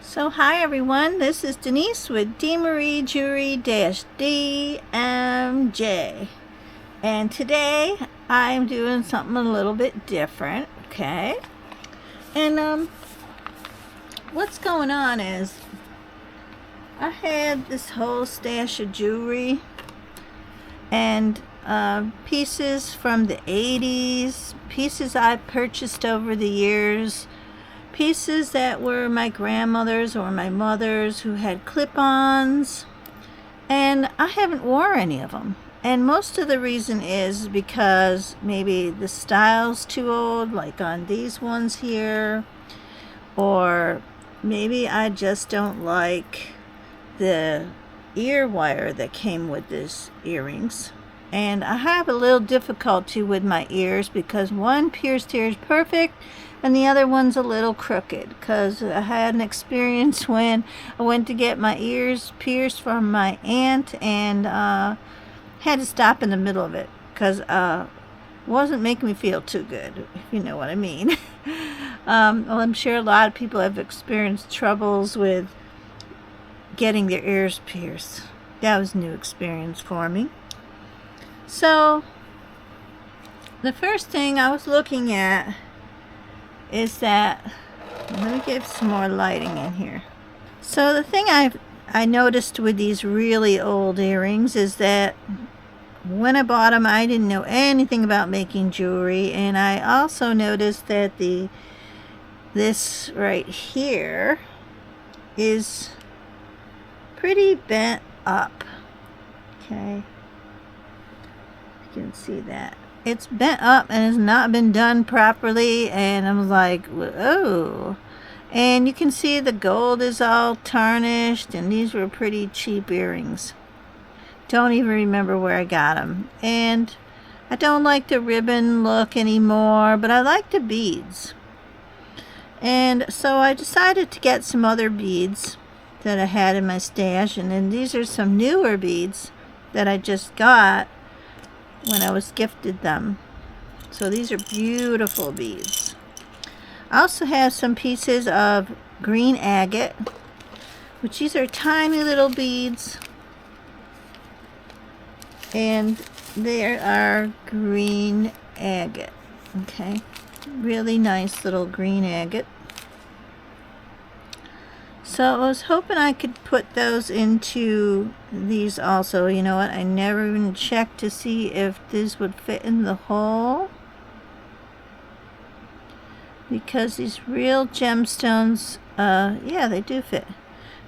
So hi everyone, this is Denise with DMarie Jewelry-DMJ, and today I'm doing something a little bit different, okay? And what's going on is I had this whole stash of jewelry and pieces from the 80s, pieces I purchased over the years, pieces that were my grandmother's or my mother's who had clip-ons, and I haven't worn any of them. And most of the reason is because maybe the style's too old, like on these ones here, or maybe I just don't like the ear wire that came with these earrings. And I have a little difficulty with my ears because one pierced ear is perfect and the other one's a little crooked, because I had an experience when I went to get my ears pierced from my aunt and had to stop in the middle of it because wasn't making me feel too good, if you know what I mean. Well, I'm sure a lot of people have experienced troubles with getting their ears pierced. That was a new experience for me. So the first thing I was looking at is that, let me get some more lighting in here. So the thing I noticed with these really old earrings is that when I bought them, I didn't know anything about making jewelry, and I also noticed that this right here is pretty bent up. Okay, you can see that it's bent up and has not been done properly, and I'm like, oh. And you can see the gold is all tarnished, and these were pretty cheap earrings. Don't even remember where I got them. And I don't like the ribbon look anymore, but I like the beads. And so I decided to get some other beads that I had in my stash, and then these are some newer beads that I just got when I was gifted them. So these are beautiful beads. I also have some pieces of green agate, which these are tiny little beads, and there are green agate. Okay, really nice little green agate. So I was hoping I could put those into these also. You know what, I never even checked to see if this would fit in the hole, because these real gemstones, yeah, they do fit.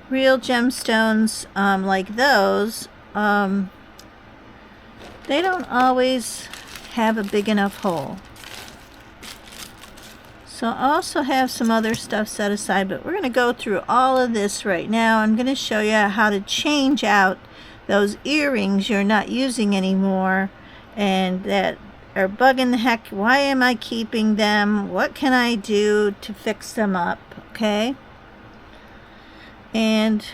Real gemstones, like those, they don't always have a big enough hole. So I also have some other stuff set aside, but we're going to go through all of this right now. I'm going to show you how to change out those earrings you're not using anymore and that are bugging the heck. Why am I keeping them? What can I do to fix them up? Okay. And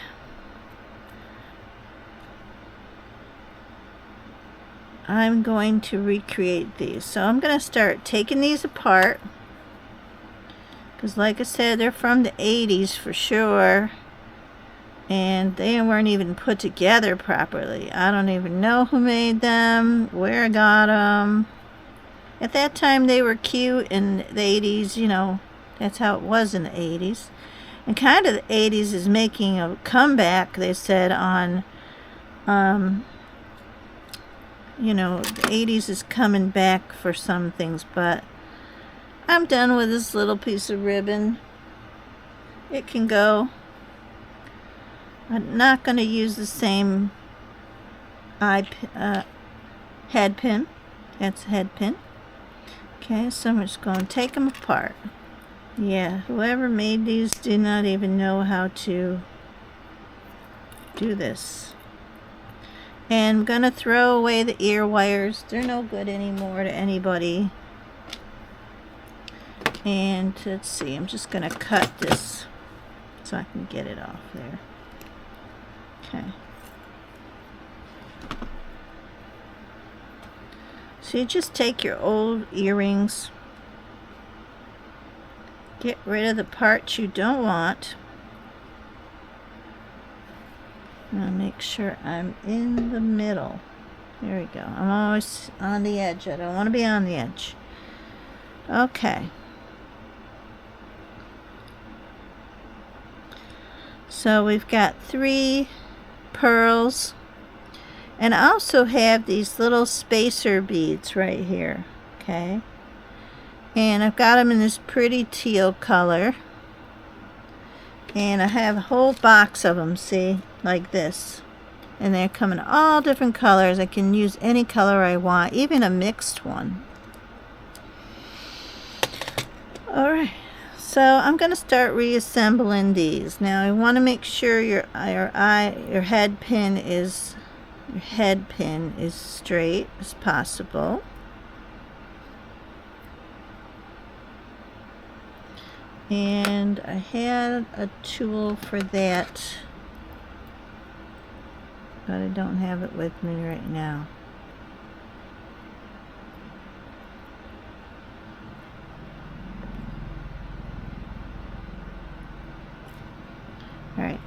I'm going to recreate these. So I'm going to start taking these apart, because like I said, they're from the 80s for sure, and they weren't even put together properly. I don't even know who made them, where I got them. At that time they were cute in the 80s, you know, that's how it was in the 80s. And kind of the 80s is making a comeback, they said, on, you know, the 80s is coming back for some things, but I'm done with this little piece of ribbon. It can go. I'm not going to use the same head pin. That's a head pin. Okay, so I'm just going to take them apart. Yeah, whoever made these did not even know how to do this. And I'm going to throw away the ear wires. They're no good anymore to anybody. And let's see, I'm just going to cut this so I can get it off there. Okay. So you just take your old earrings, get rid of the parts you don't want, I'm going to make sure I'm in the middle. There we go. I'm always on the edge. I don't want to be on the edge. Okay. So we've got 3 pearls. And I also have these little spacer beads right here. Okay. And I've got them in this pretty teal color. And I have a whole box of them, see, like this. And they come in all different colors. I can use any color I want, even a mixed one. Alright, so I'm going to start reassembling these. Now I want to make sure your head pin is straight as possible. And I had a tool for that, but I don't have it with me right now. Alright.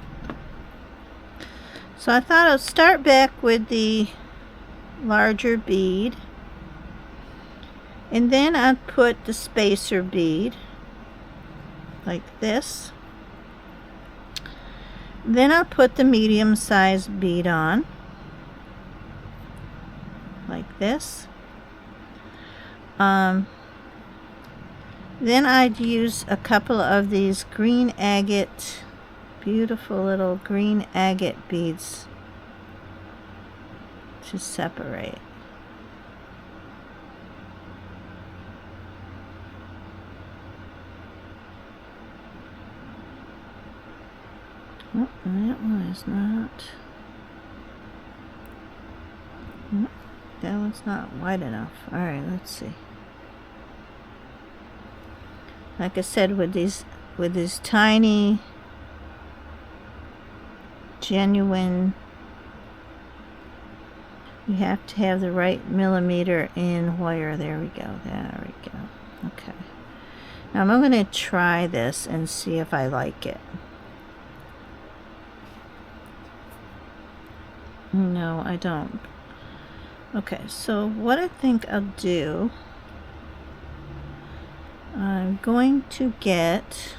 So I thought I'll start back with the larger bead. And then I'd put the spacer bead like this. Then I'll put the medium-sized bead on like this. Then I'd use a couple of these green agate, beautiful little green agate beads to separate. Oh, that one is not. Oh, that one's not wide enough. Alright, let's see. Like I said, with these tiny, genuine, you have to have the right millimeter in wire. There we go. There we go. Okay. Now I'm going to try this and see if I like it. No, I don't. Okay, so what I think I'll do, I'm going to get,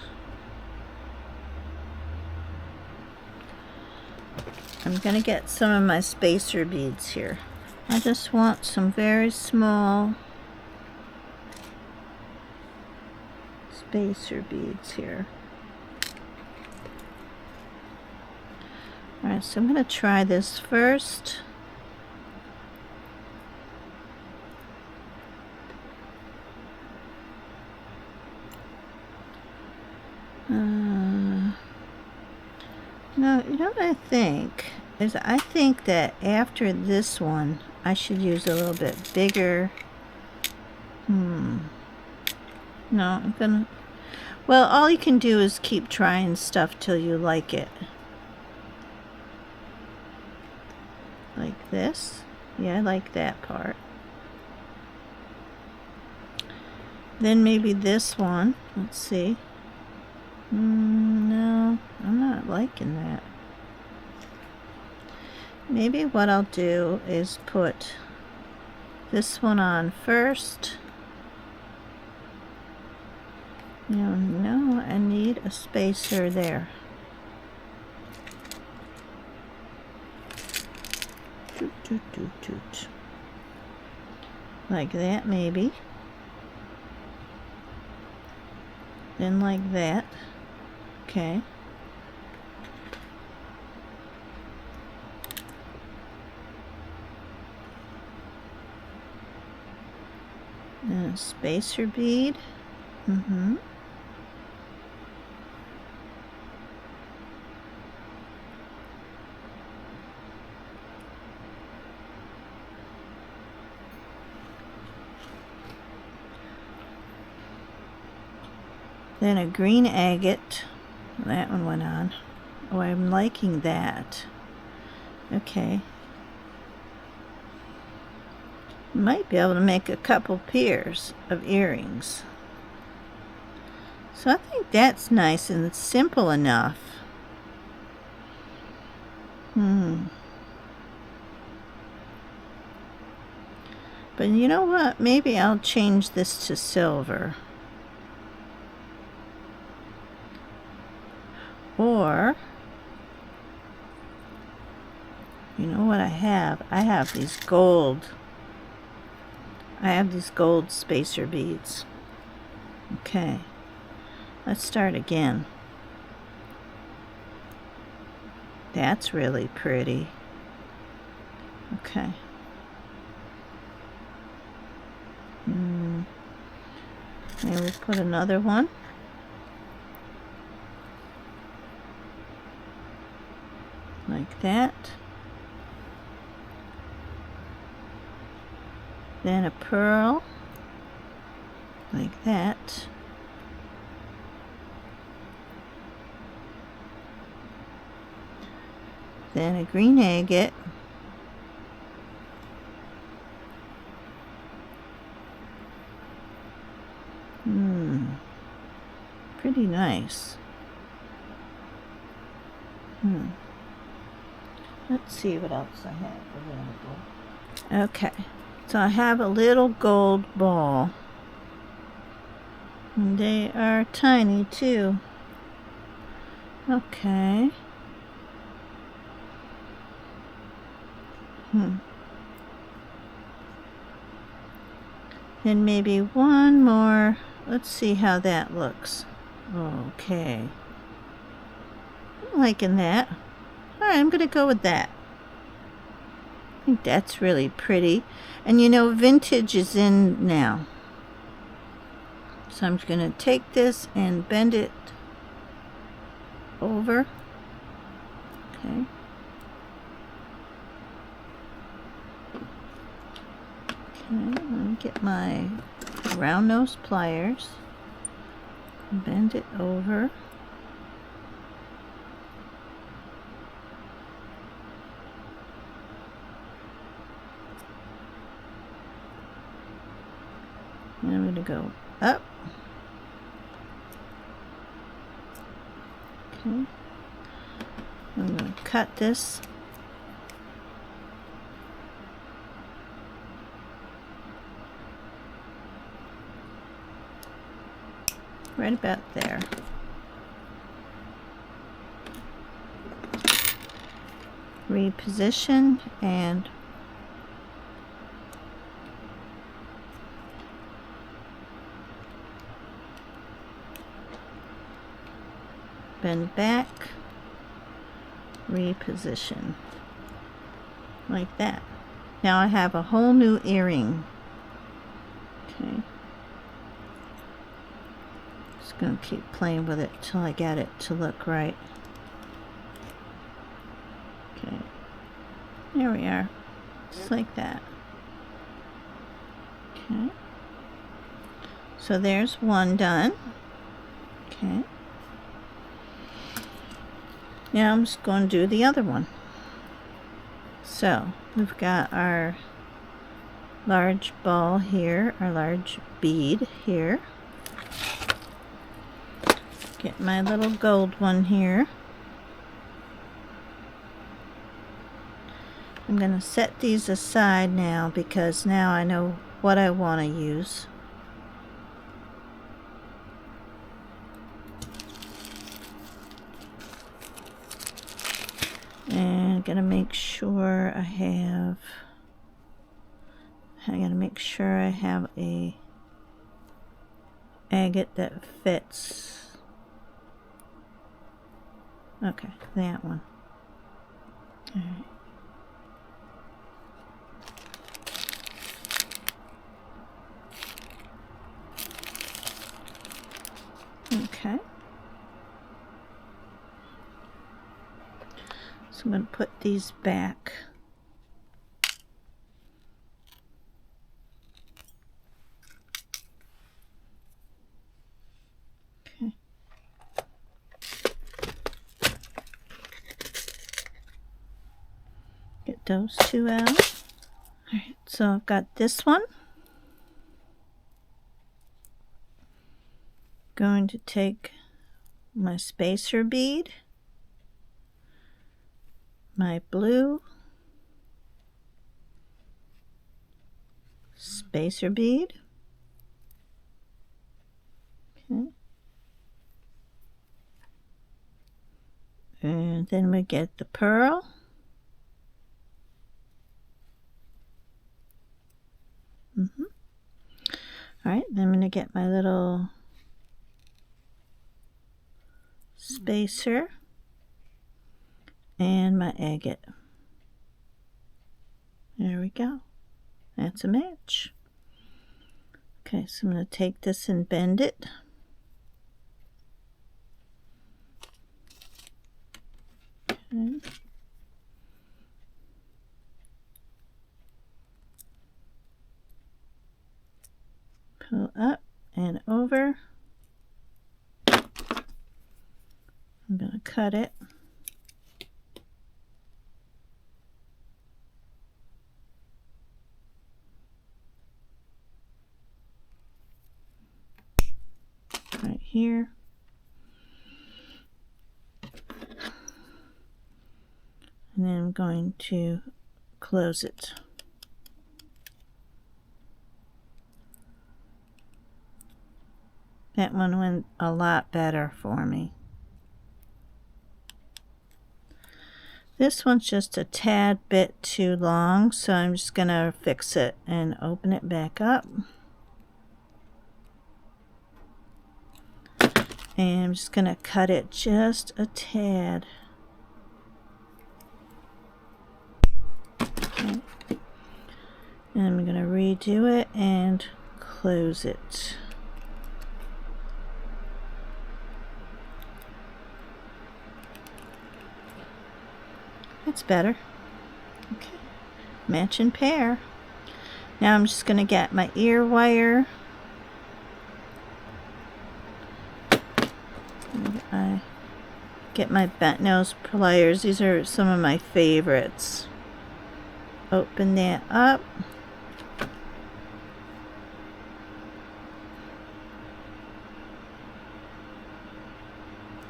some of my spacer beads here. I just want some very small spacer beads here. Alright, so I'm going to try this first. No, you know what I think? I think that after this one, I should use a little bit bigger. No, I'm going to... Well, all you can do is keep trying stuff till you like it. Like this. Yeah, I like that part. Then maybe this one. Let's see. No, I'm not liking that. Maybe what I'll do is put this one on first. No, I need a spacer there. Toot, toot, toot, toot. Like that, maybe. Then like that. Okay. And a spacer bead. Then a green agate. That one went on. Oh, I'm liking that. Okay. Might be able to make a couple pairs of earrings. So I think that's nice and it's simple enough. But you know what? Maybe I'll change this to silver. Or, you know what I have? I have these gold. I have these gold spacer beads. Okay. Let's start again. That's really pretty. Okay. Maybe we'll put another one. Like that. Then a pearl. Like that. Then a green agate. Pretty nice. Let's see what else I have available. Okay, so I have a little gold ball. And they are tiny too. Okay. Then maybe one more. Let's see how that looks. Okay. I'm liking that. Alright, I'm going to go with that. I think that's really pretty. And you know, vintage is in now. So I'm just going to take this and bend it over. Okay. Okay, let me get my round nose pliers. Bend it over. And I'm going to go up. Okay. I'm going to cut this. Right about there. Reposition and bend back, reposition, like that. Now I have a whole new earring. Okay. Just gonna keep playing with it till I get it to look right. Okay. There we are. Just like that. Okay. So there's one done. Okay. Now I'm just going to do the other one. So we've got our large ball here, our large bead here. Get my little gold one here. I'm going to set these aside now because now I know what I want to use. And gonna make sure I gotta make sure I have a agate that fits. Okay, that one. All right. Okay. So I'm going to put these back. Okay. Get those two out. Alright, so I've got this one. Going to take my spacer bead, my blue spacer bead. Okay. And then we get the pearl. All right, then I'm going to get my little spacer and my agate. There we go. That's a match. Okay, so I'm going to take this and bend it. Okay. Pull up and over. I'm going to cut it. Right here. And then I'm going to close it. That one went a lot better for me. This one's just a tad bit too long, so I'm just going to fix it and open it back up. And I'm just going to cut it just a tad. Okay. And I'm going to redo it and close it. That's better. Okay. Matching pair. Now I'm just going to get my ear wire. I get my bent nose pliers. These are some of my favorites. Open that up.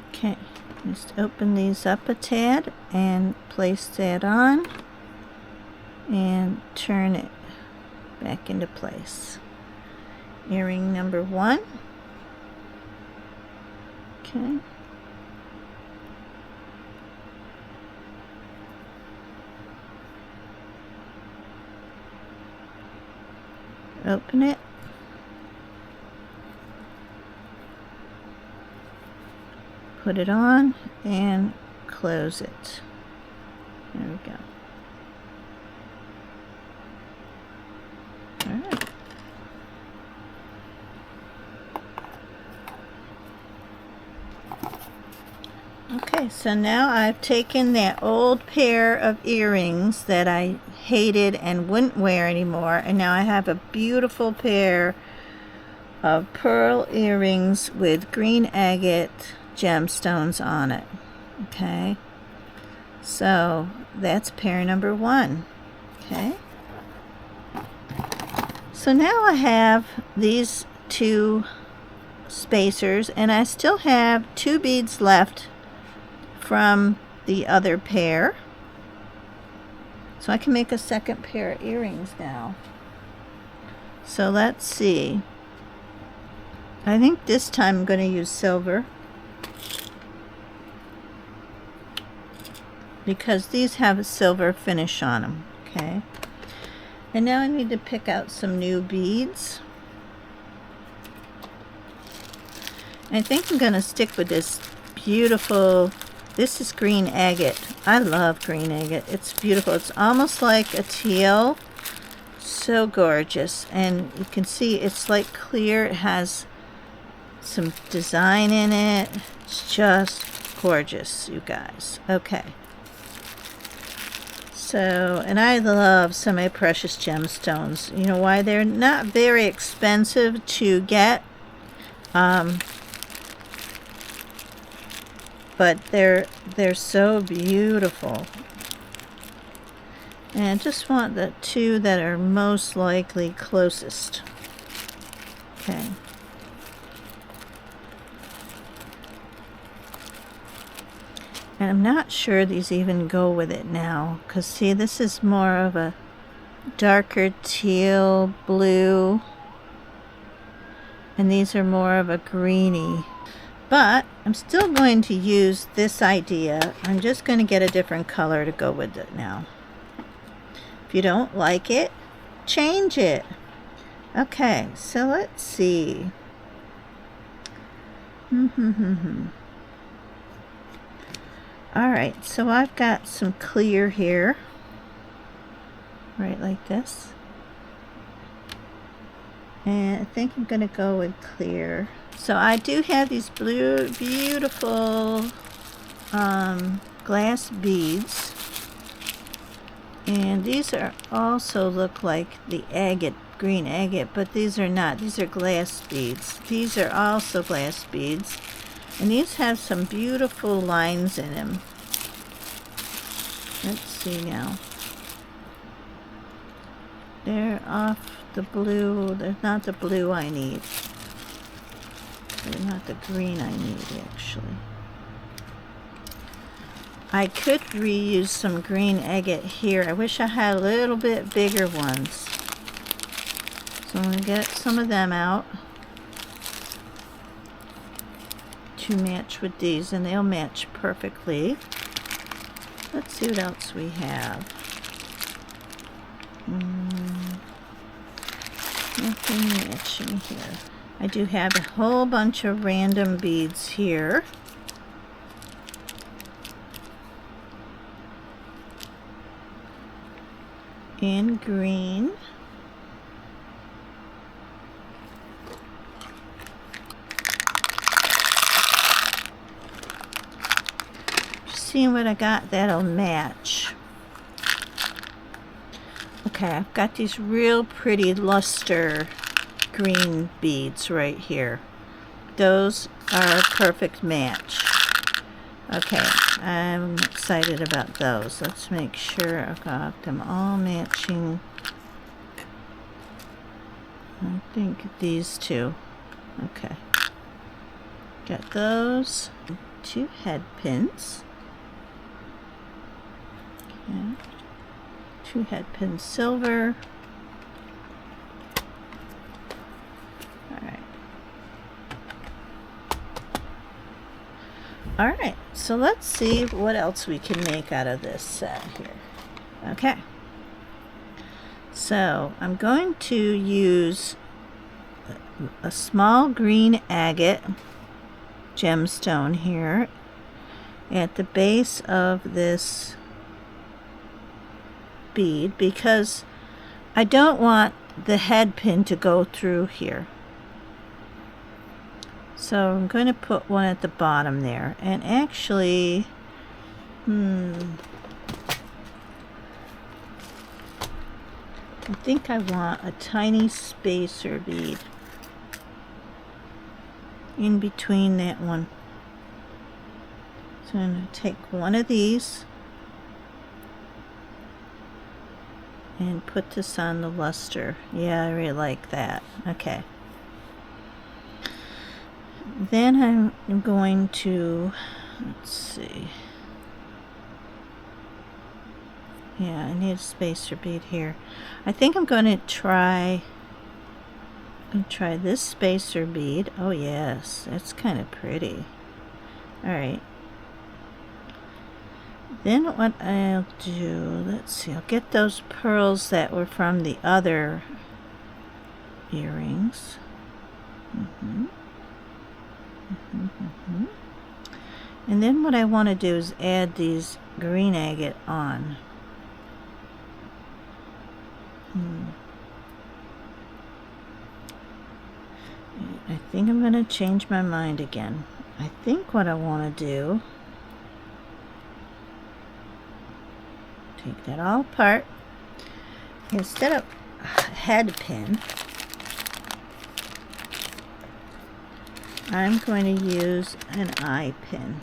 Okay, just open these up a tad and place that on and turn it back into place. Earring number 1. Okay. Open it. Put it on and close it. There we go. All right. Okay, so now I've taken that old pair of earrings that I hated and wouldn't wear anymore, and now I have a beautiful pair of pearl earrings with green agate gemstones on it. Okay, so that's pair number 1. Okay, so now I have these 2 spacers, and I still have 2 beads left from the other pair, so I can make a second pair of earrings now. So let's see. I think this time I'm going to use silver, because these have a silver finish on them. Okay, and now I need to pick out some new beads. I think I'm going to stick with this beautiful, this is green agate. I love green agate. It's beautiful. It's almost like a teal. So gorgeous. And you can see it's like clear. It has some design in it. It's just gorgeous, you guys. Okay. So, and I love semi-precious gemstones. You know why? They're not very expensive to get. But they're so beautiful. And I just want the 2 that are most likely closest. Okay. And I'm not sure these even go with it now, because see, this is more of a darker teal blue, and these are more of a greeny. But I'm still going to use this idea. I'm just going to get a different color to go with it now. If you don't like it, change it. Okay, so let's see. Alright, so I've got some clear here. Right like this. And I think I'm going to go with clear. So I do have these blue, beautiful glass beads. And these are also look like the agate, green agate, but these are not. These are glass beads. These are also glass beads. And these have some beautiful lines in them. Let's see now. They're off the blue. They're not the blue I need. They're not the green I need, actually. I could reuse some green agate here. I wish I had a little bit bigger ones. So I'm going to get some of them out to match with these, and they'll match perfectly. Let's see what else we have. Nothing matching here. I do have a whole bunch of random beads here. In green. Just seeing what I got that'll match. Okay, I've got these real pretty luster green beads right here. Those are a perfect match. Okay, I'm excited about those. Let's make sure I've got them all matching. I think these two. Okay. Got those. 2 head pins. Okay. 2 head pins silver. Alright, so let's see what else we can make out of this set here. Okay. So I'm going to use a small green agate gemstone here at the base of this bead because I don't want the head pin to go through here. So I'm going to put one at the bottom there. And actually, I think I want a tiny spacer bead in between that one. So I'm going to take one of these and put this on the luster. Yeah, I really like that. Okay. Then I'm going to, let's see. Yeah, I need a spacer bead here. I think I'm going to try this spacer bead. Oh yes, that's kind of pretty. Alright. Then what I'll do, let's see, I'll get those pearls that were from the other earrings. And then what I want to do is add these green agate on. I think I'm going to change my mind again. I think what I want to do, take that all apart. Instead of a head pin, I'm going to use an eye pin.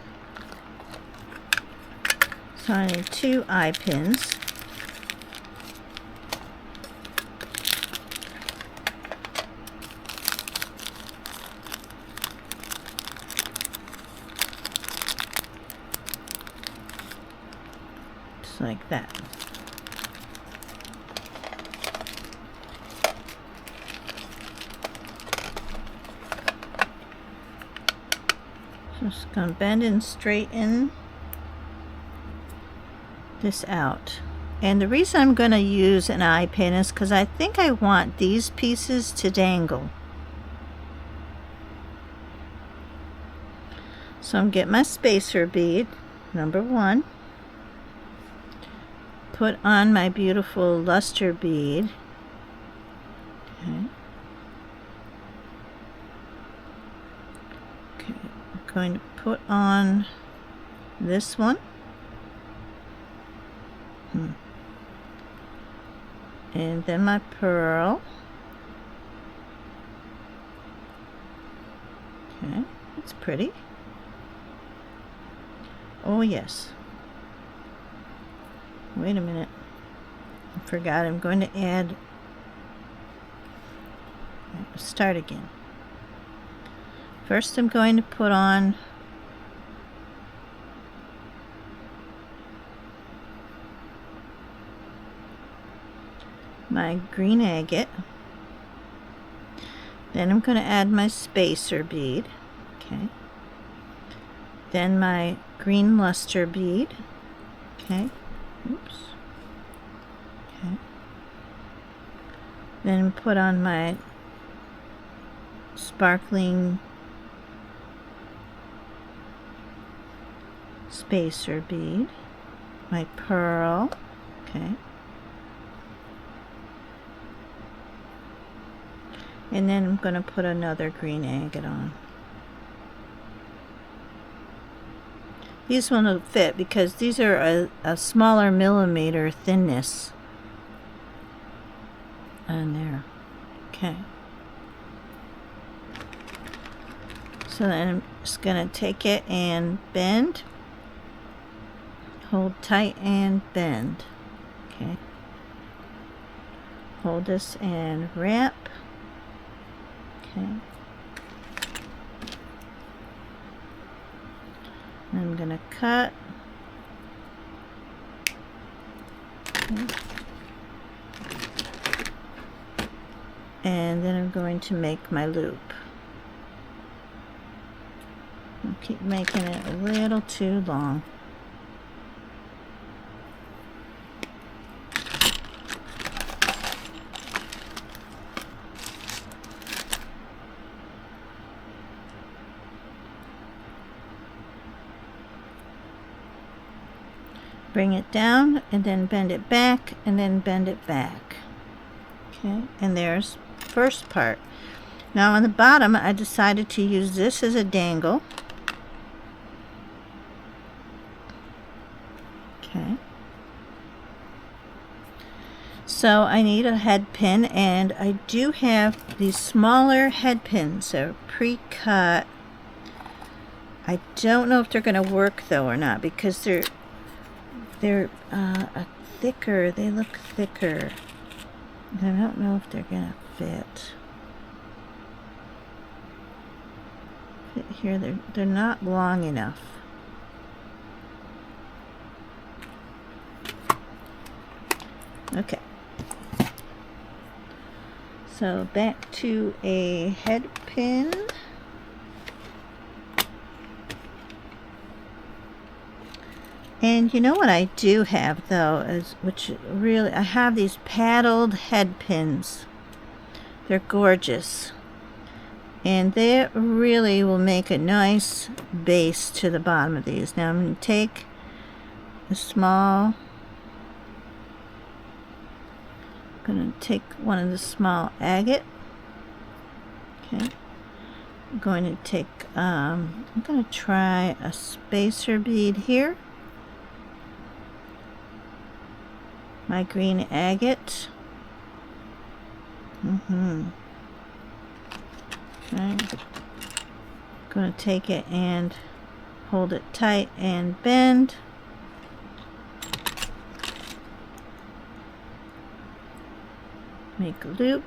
So I need 2 eye pins. Just like that. Just gonna bend and straighten this out. And the reason I'm gonna use an eye pin is because I think I want these pieces to dangle. So I'm getting my spacer bead, number 1. Put on my beautiful luster bead. Okay. Okay, I'm going to put on this one. And then my pearl. Okay, that's pretty. Oh yes. Wait a minute. I forgot. I'm going to add. Start again. First I'm going to put on my green agate. Then I'm going to add my spacer bead. Okay. Then my green luster bead. Okay. Oops. Okay. Then put on my sparkling spacer bead, my pearl. Okay. And then I'm going to put another green agate on. These will fit because these are a smaller millimeter thinness on there. Okay. So then I'm just going to take it and bend. Hold tight and bend. Okay. Hold this and wrap. Okay. I'm going to cut. Okay. And then I'm going to make my loop. I'll keep making it a little too long. Bring it down and then bend it back and then bend it back. Okay, and there's the first part. Now on the bottom I decided to use this as a dangle. Okay. So I need a head pin, and I do have these smaller head pins. They're pre-cut. I don't know if they're going to work though or not because they're thicker. They look thicker. I don't know if they're gonna fit here. They're not long enough. Okay. So back to a head pin. And you know what I do have though is, which really, I have these paddled head pins. They're gorgeous. And they really will make a nice base to the bottom of these. Now I'm going to take a small, I'm going to take one of the small agate. Okay. I'm going to take, I'm going to try a spacer bead here. My green agate. Okay. I'm going to take it and hold it tight and bend. Make a loop.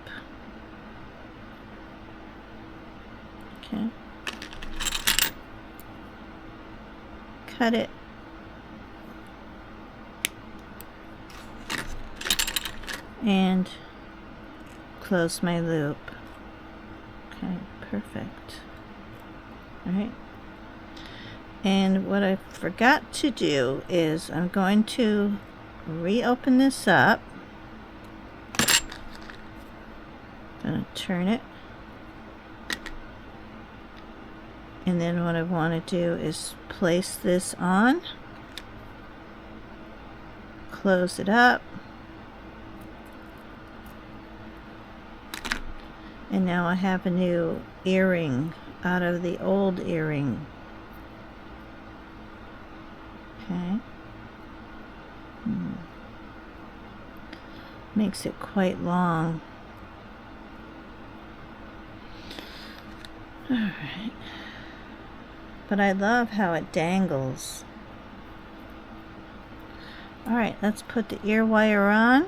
Okay. and close my loop. Okay, perfect. All right. And what I forgot to do is I'm going to reopen this up. I'm going to turn it. And then what I want to do is place this on. Close it up. And now I have a new earring out of the old earring. Okay. Makes it quite long. Alright. But I love how it dangles. Alright, let's put the ear wire on.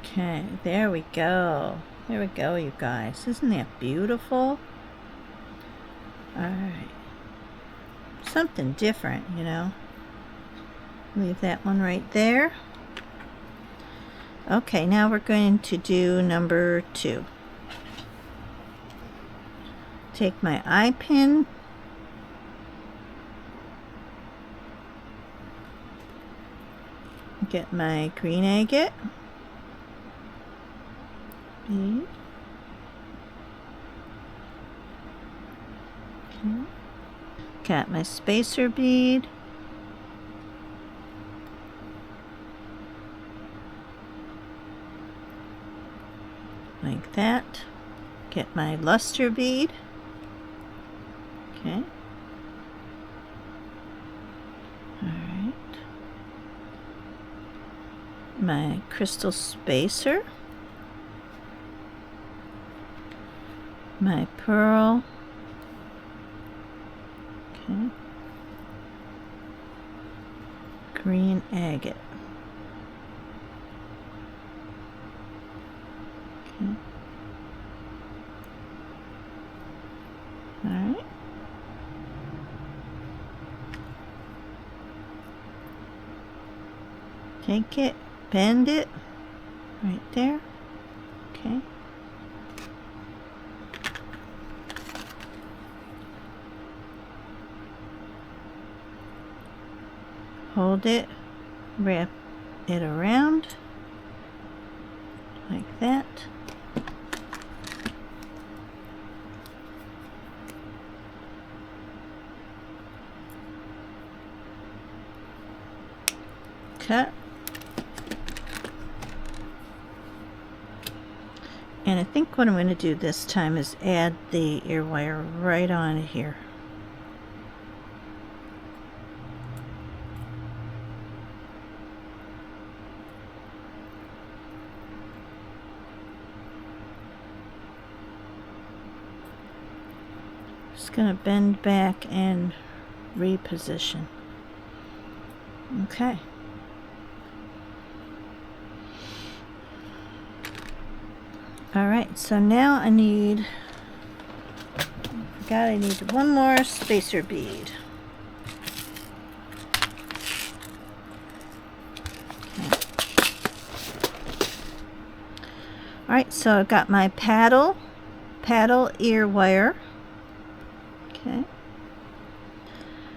Okay, there we go. There we go, you guys. Isn't that beautiful? Alright. Something different, you know. Leave that one right there. Okay, now we're going to do number 2. Take my eye pin. Get my green agate. Bead. Okay. Got my spacer bead. Like that. Get my luster bead. Okay. Alright. My crystal spacer. My pearl. Okay. Green agate. Okay. Alright. Take it, bend it, right there. Okay. Hold it, wrap it around like that. Cut. And I think what I'm going to do this time is add the ear wire right on here. Just going to bend back and reposition. Okay. Alright, so now I need one more spacer bead. Okay. Alright, so I've got my paddle ear wire. Okay.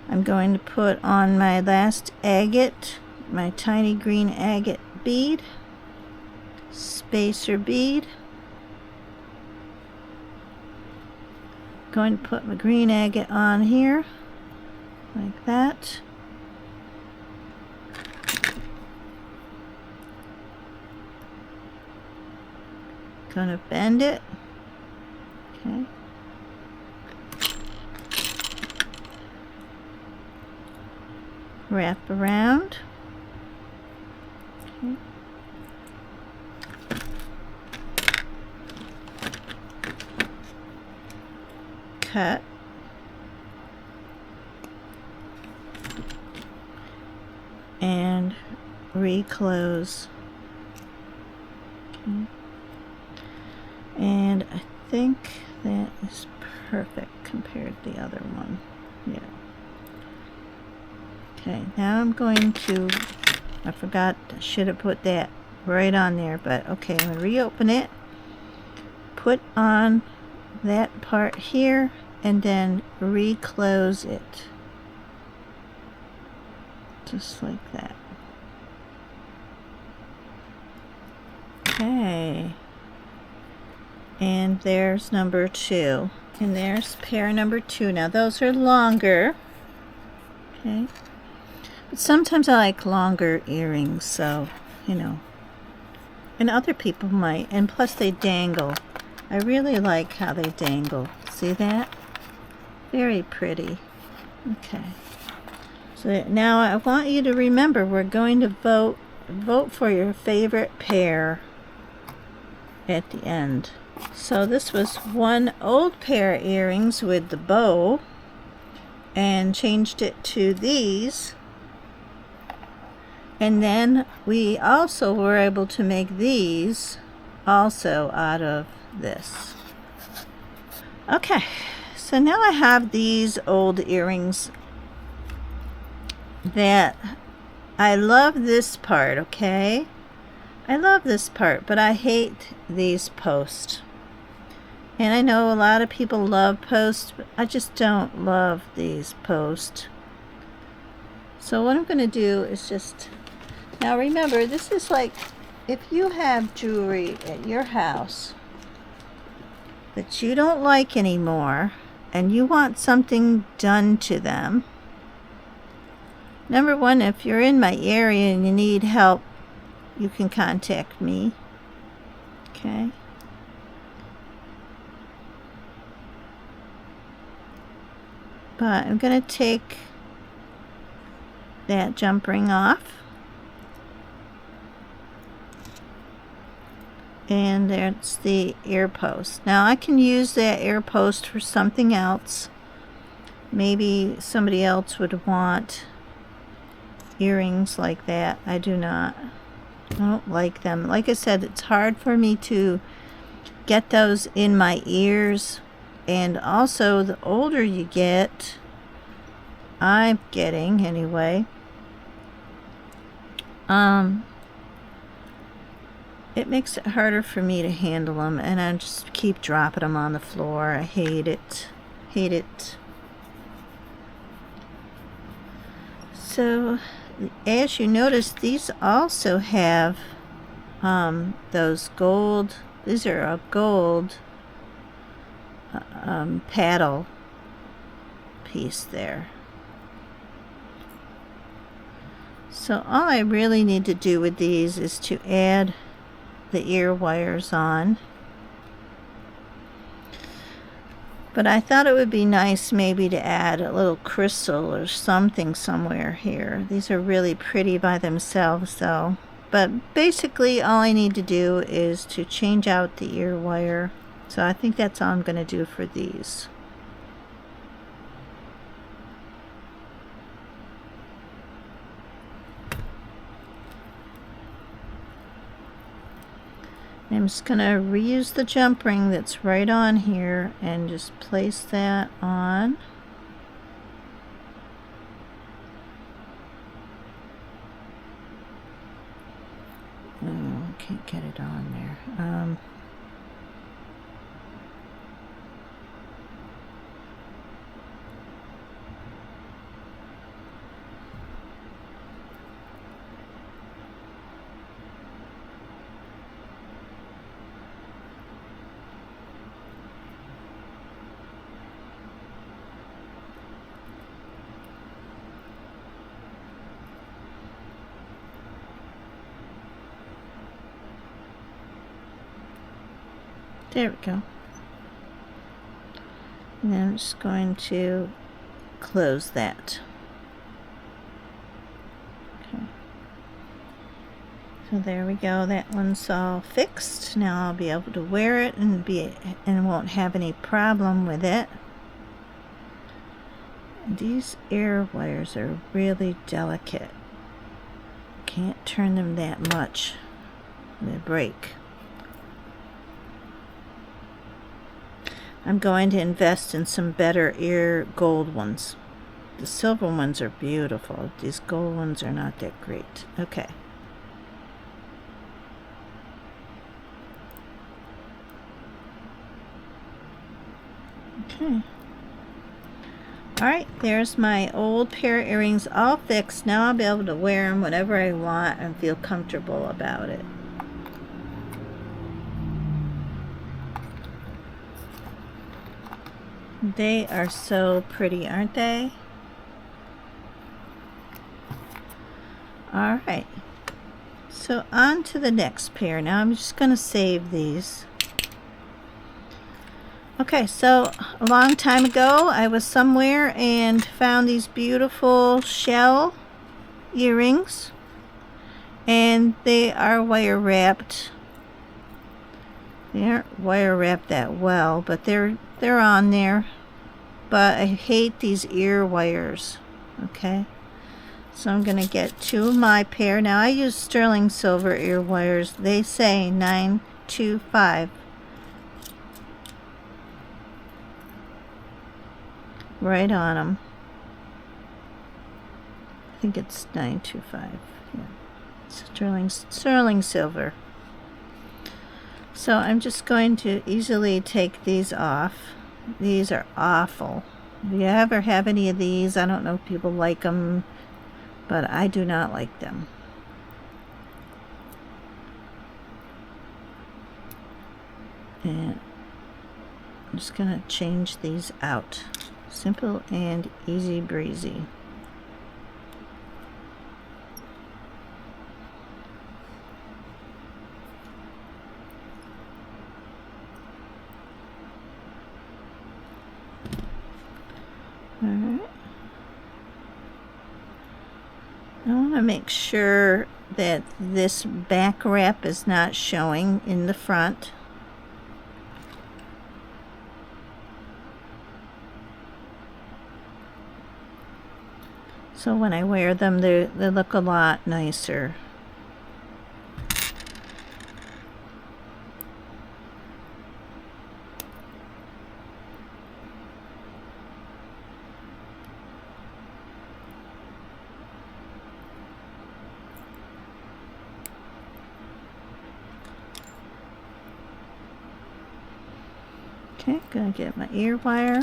I'm going to put on my last agate, my tiny green agate bead, spacer bead. Going to put my green agate on here like that. Gonna bend it. Okay. Wrap around. Okay. Cut. and reclose. Okay. And I think that is perfect compared to the other one. Yeah. Okay, now I'm going to, I forgot, I should have put that right on there, but okay, I'm going to reopen it, put on that part here, and then reclose it. Just like that. Okay. And there's number 2. And there's pair number 2. Now those are longer. Okay. But sometimes I like longer earrings, so, you know. And other people might. And plus they dangle. I really like how they dangle. See that? Very pretty. Okay. So now I want you to remember we're going to vote for your favorite pair at the end. So this was one old pair of earrings with the bow, and changed it to these. And then we also were able to make these also out of this. Okay, so now I have these old earrings that I love this part, okay? I love this part, but I hate these posts. And I know a lot of people love posts, but I just don't love these posts. So what I'm going to do is just, now remember, this is like, if you have jewelry at your house that you don't like anymore, and you want something done to them, number one, if you're in my area and you need help, you can contact me. Okay. But I'm going to take that jump ring off. And there's the ear post. Now I can use that ear post for something else. Maybe somebody else would want earrings like that. I do not. I don't like them. Like I said, it's hard for me to get those in my ears. And also, the older you get, I'm getting anyway, it makes it harder for me to handle them, and I just keep dropping them on the floor. I hate it. Hate it. So, as you notice, these also have those gold, these are a gold paddle piece there. So all I really need to do with these is to add the ear wires on. But I thought it would be nice maybe to add a little crystal or something somewhere here. These are really pretty by themselves though. But basically all I need to do is to change out the ear wire. So I think that's all I'm going to do for these. I'm just going to reuse the jump ring that's right on here and just place that on. Oh, can't get it on there. There we go. And then I'm just going to close that. Okay. So there we go. That one's all fixed. Now I'll be able to wear it and won't have any problem with it. These ear wires are really delicate. Can't turn them that much. They break. I'm going to invest in some better ear gold ones. The silver ones are beautiful. These gold ones are not that great. Okay. Okay. Alright, there's my old pair of earrings all fixed. Now I'll be able to wear them whenever I want and feel comfortable about it. They are so pretty, aren't they? Alright, so on to the next pair. Now I'm just going to save these. Okay, so a long time ago I was somewhere and found these beautiful shell earrings, and they are wire wrapped. They aren't wire wrapped that well, but they're on there. But I hate these ear wires. Okay, so I'm gonna get 2 of my pair. Now I use sterling silver ear wires. They say 925. Right on them. I think it's 925. Yeah, sterling silver. So I'm just going to easily take these off. These are awful. If you ever have any of these, I don't know if people like them, but I do not like them. And I'm just gonna change these out. Simple and easy breezy. Alright. I want to make sure that this back wrap is not showing in the front. So when I wear them, they look a lot nicer. Okay, gonna get my ear wire.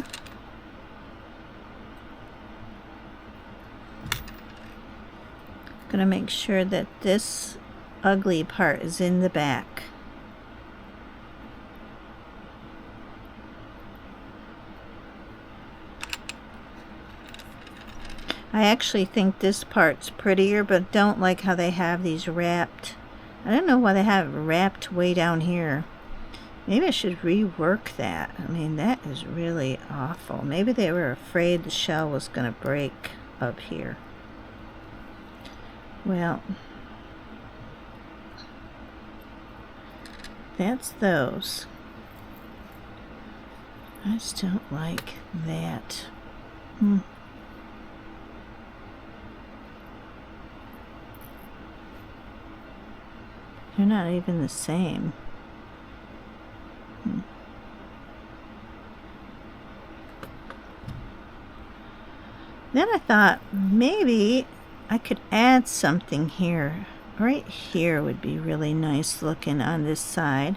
Gonna make sure that this ugly part is in the back. I actually think this part's prettier, but don't like how they have these wrapped. I don't know why they have it wrapped way down here. Maybe I should rework that. I mean, that is really awful. Maybe they were afraid the shell was going to break up here. Well, that's those. I just don't like that. They're not even the same. Then I thought maybe I could add something here. Right here would be really nice looking on this side.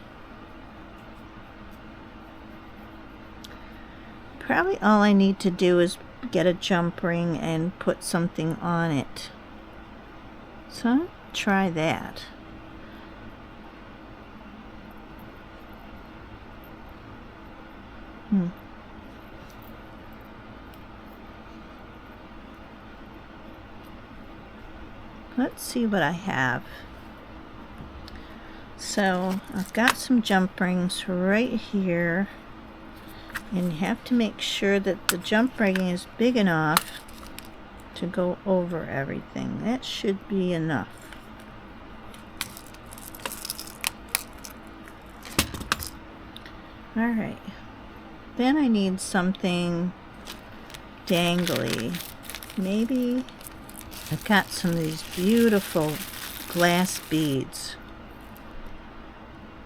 Probably all I need to do is get a jump ring and put something on it. So I'll try that. Let's see what I have. So I've got some jump rings right here, and you have to make sure that the jump ring is big enough to go over everything. That should be enough. Alright, then I need something dangly. Maybe I've got some of these beautiful glass beads.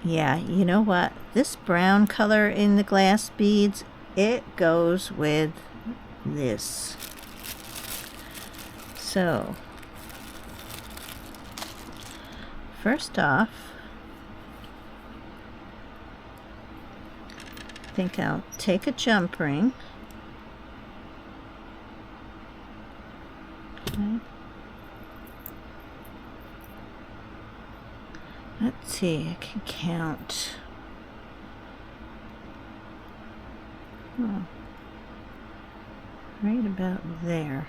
Yeah, you know what? This brown color in the glass beads, it goes with this. So, first off, I think I'll take a jump ring. Okay. Let's see, I can count. Oh, right about there.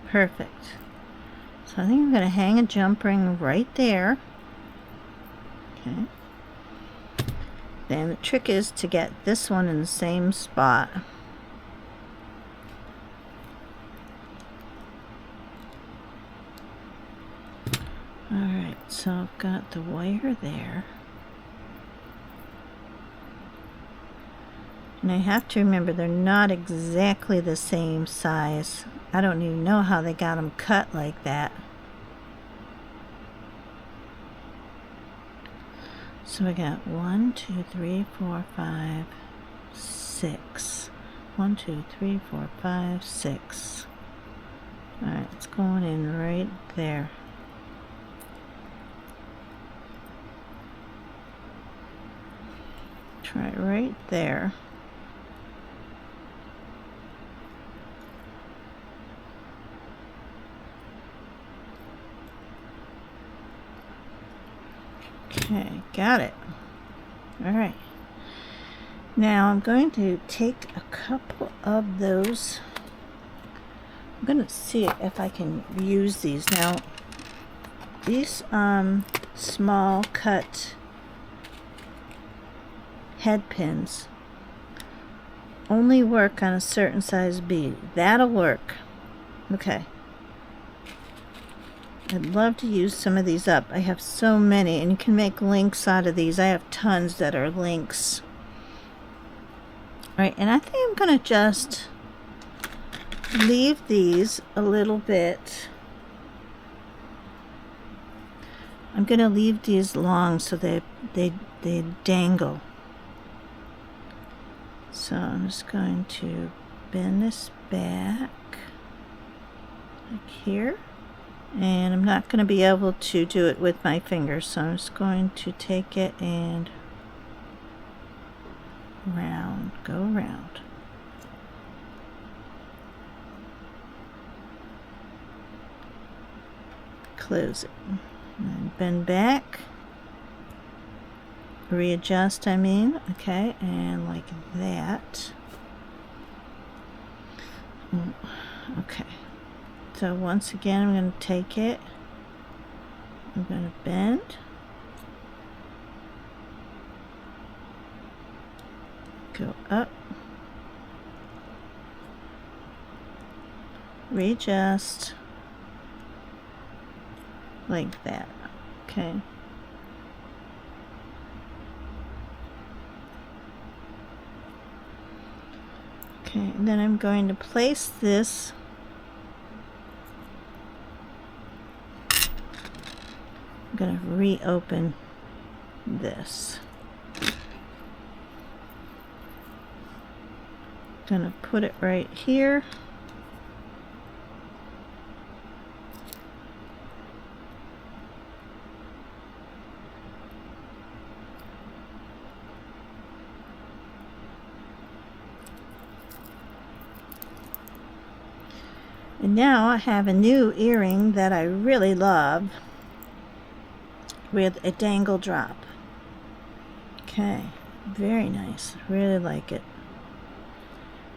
Perfect. So I think I'm going to hang a jump ring right there. Okay. Then the trick is to get this one in the same spot. Alright, so I've got the wire there. And I have to remember they're not exactly the same size. I don't even know how they got them cut like that. So I got 1, 2, 3, 4, 5, 6. 1, 2, 3, 4, 5, 6. Alright, it's going in right there. Try it right there. Okay, got it. Alright. Now I'm going to take a couple of those. I'm going to see if I can use these. Now, these small cut head pins only work on a certain size bead. That'll work. Okay. I'd love to use some of these up. I have so many, and you can make links out of these. I have tons that are links. Alright, and I think I'm going to just leave these a little bit. I'm going to leave these long so they dangle. So I'm just going to bend this back like here. And I'm not going to be able to do it with my fingers, so I'm just going to take it and go around. Close it. And bend back. Readjust, I mean. Okay, and like that. Okay. So once again, I'm going to take it, I'm going to bend, go up, readjust, like that, okay. Okay, and then I'm going to place this I'm going to reopen this. Going to put it right here. And now I have a new earring that I really love, with a dangle drop. Okay, very nice. Really like it.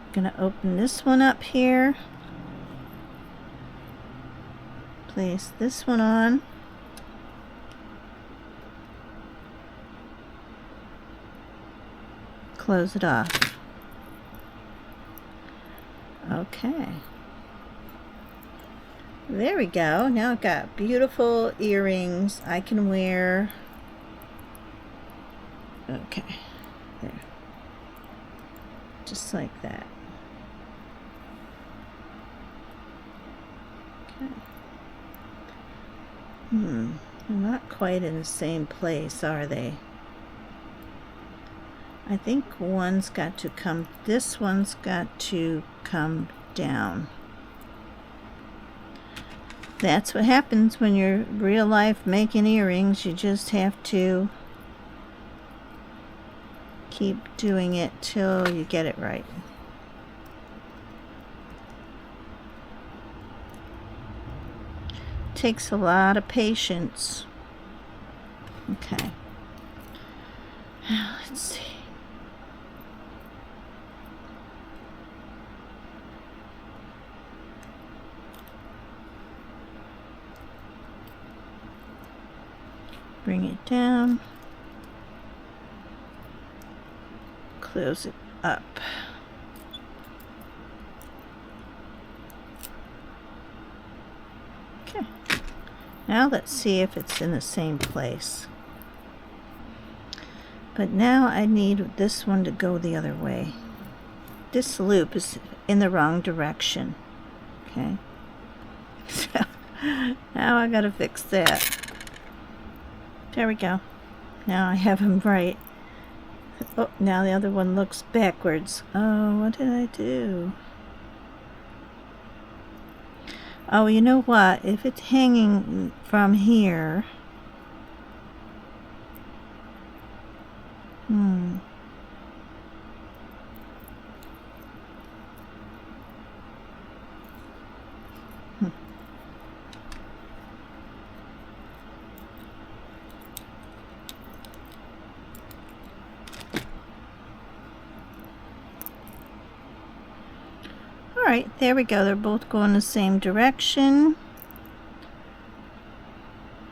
I'm gonna open this one up here. Place this one on. Close it off. Okay. There we go. Now I've got beautiful earrings I can wear Okay, there. Just like that. Okay. They're not quite in the same place, are they? I think one's got to come, this one's got to come down. That's what happens when you're real life making earrings. You just have to keep doing it till you get it right. Takes a lot of patience. Okay. Now let's see. Bring it down. Close it up. Okay. Now let's see if it's in the same place. But now I need this one to go the other way. This loop is in the wrong direction. Okay. So now I gotta fix that. There we go. Now I have them right. Oh, now the other one looks backwards. Oh, what did I do? Oh, you know what? If it's hanging from here... Alright, there we go. They're both going the same direction.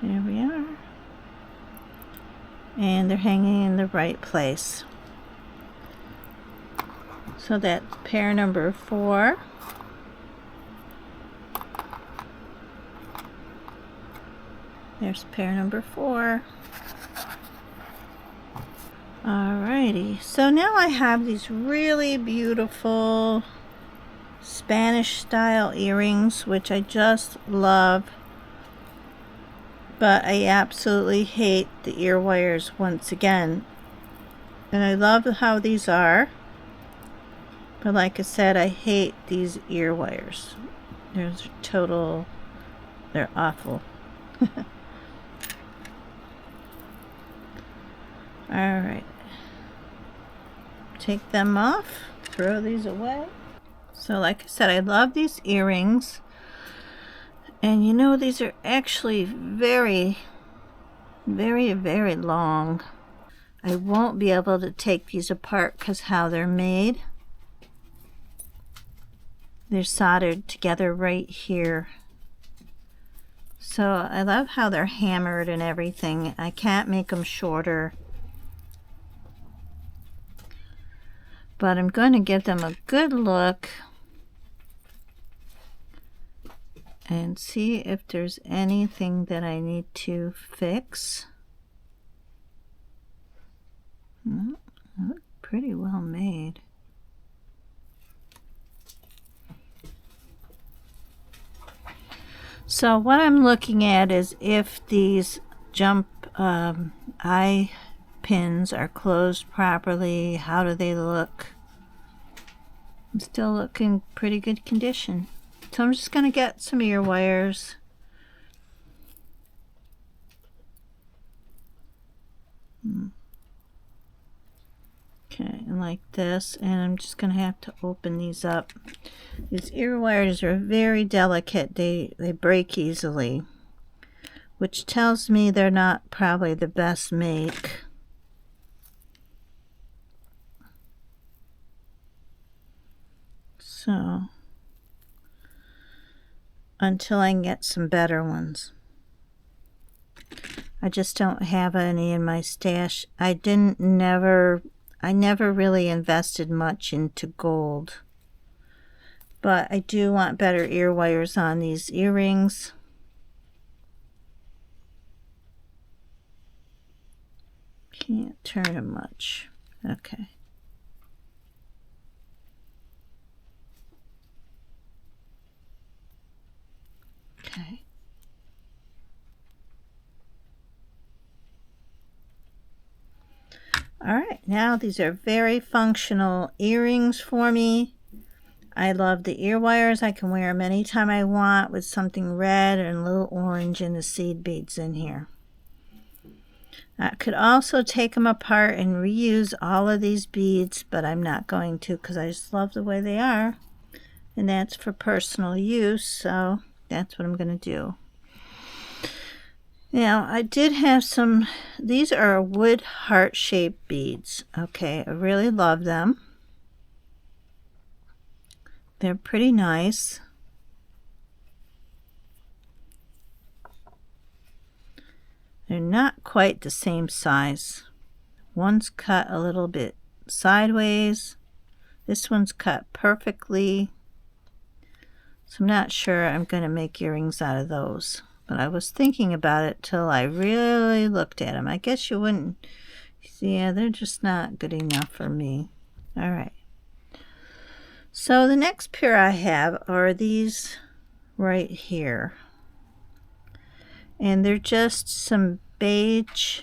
There we are. And they're hanging in the right place. So that's pair number 4. There's pair number 4. Alrighty, so now I have these really beautiful Spanish style earrings, which I just love, but I absolutely hate the ear wires once again. And I love how these are, but like I said, I hate these ear wires. They're awful. Alright, take them off, throw these away. So like I said, I love these earrings, and you know, these are actually very, very, very long. I won't be able to take these apart because how they're made. They're soldered together right here. So I love how they're hammered and everything. I can't make them shorter, but I'm going to give them a good look and see if there's anything that I need to fix. They look pretty well made. So what I'm looking at is if these jump eye pins are closed properly. How do they look? I'm still looking pretty good condition. So I'm just going to get some ear wires. Okay, and like this, and I'm just going to have to open these up. These ear wires are very delicate. They break easily, which tells me they're not probably the best make. So, until I can get some better ones. I just don't have any in my stash. I never really invested much into gold. But I do want better ear wires on these earrings. Can't turn them much. Okay. Okay. All right, now these are very functional earrings for me. I love the ear wires. I can wear them anytime I want with something red and a little orange and the seed beads in here. I could also take them apart and reuse all of these beads, but I'm not going to because I just love the way they are. And that's for personal use, so that's what I'm going to do. Now, I did have some, these are wood heart-shaped beads. Okay, I really love them. They're pretty nice. They're not quite the same size. One's cut a little bit sideways. This one's cut perfectly. So I'm not sure I'm going to make earrings out of those. But I was thinking about it till I really looked at them. I guess you wouldn't. Yeah, they're just not good enough for me. All right. So the next pair I have are these right here. And they're just some beige